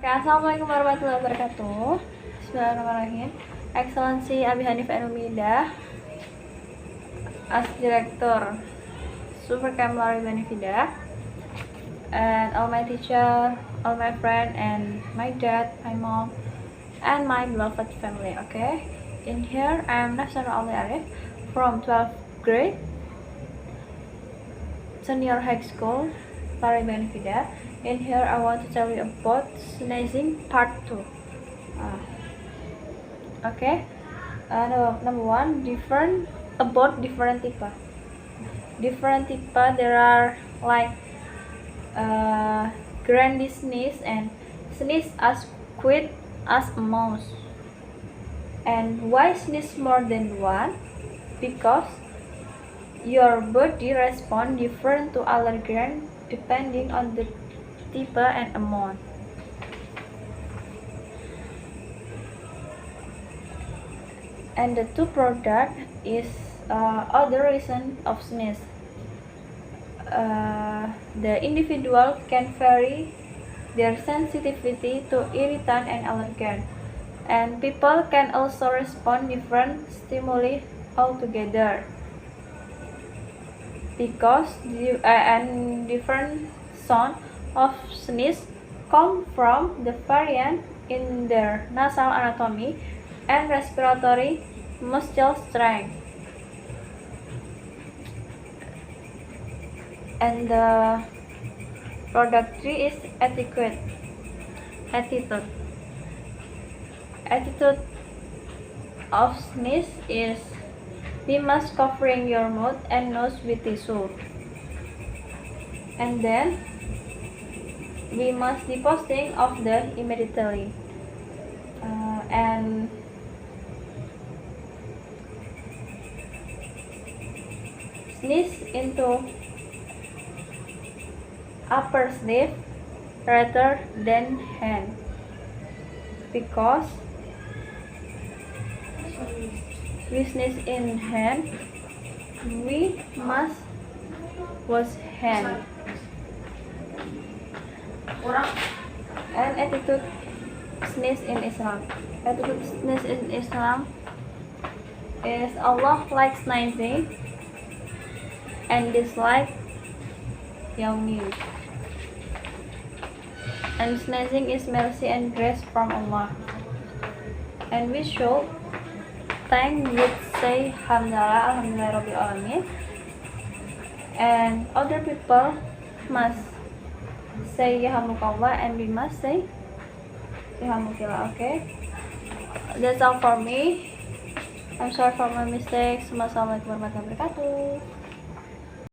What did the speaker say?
Oke, assalamualaikum warahmatullahi wabarakatuh. Bismillahirrahmanirrahim. Excellency Abi Hanif Enumida, as director Supercamp Lari Benefida, and all my teacher, all my friend, and my dad, my mom, and my beloved family. Okay, in here I am Nafsan Ali Arif from 12th grade, senior high school, Lari Benefida. In here I want to tell you about sneezing part 2. Okay, number one, different type. Different type, there are like granny sneeze and sneeze as quick as a mouse. And why sneeze more than one? Because your body respond different to allergen depending on the type and amount. And the two product is other reason of sneeze. The individual can vary their sensitivity to irritant and allergen, and people can also respond different stimuli altogether, because and different sound of sneeze come from the variant in their nasal anatomy and respiratory muscle strength. And the product 3 is attitude. Attitude of sneeze is we must covering your mouth and nose with tissue, and then we must disposing of the immediately. And sneeze into upper sleeve rather than hand, because we sneeze in hand, we must wash hand. And attitude sneeze in Islam. Attitude sneeze in Islam is Allah likes sneezing and dislike yawning. And sneezing is mercy and grace from Allah. And we should thank with say Alhamdulillah, Alhamdulillah Rabbil Alamin. And other people must say Yahamukallah and we must say Yahamukillah. Okay, that's all for me. I'm sorry for my mistakes. Wassalamualaikum warahmatullahi wabarakatuh.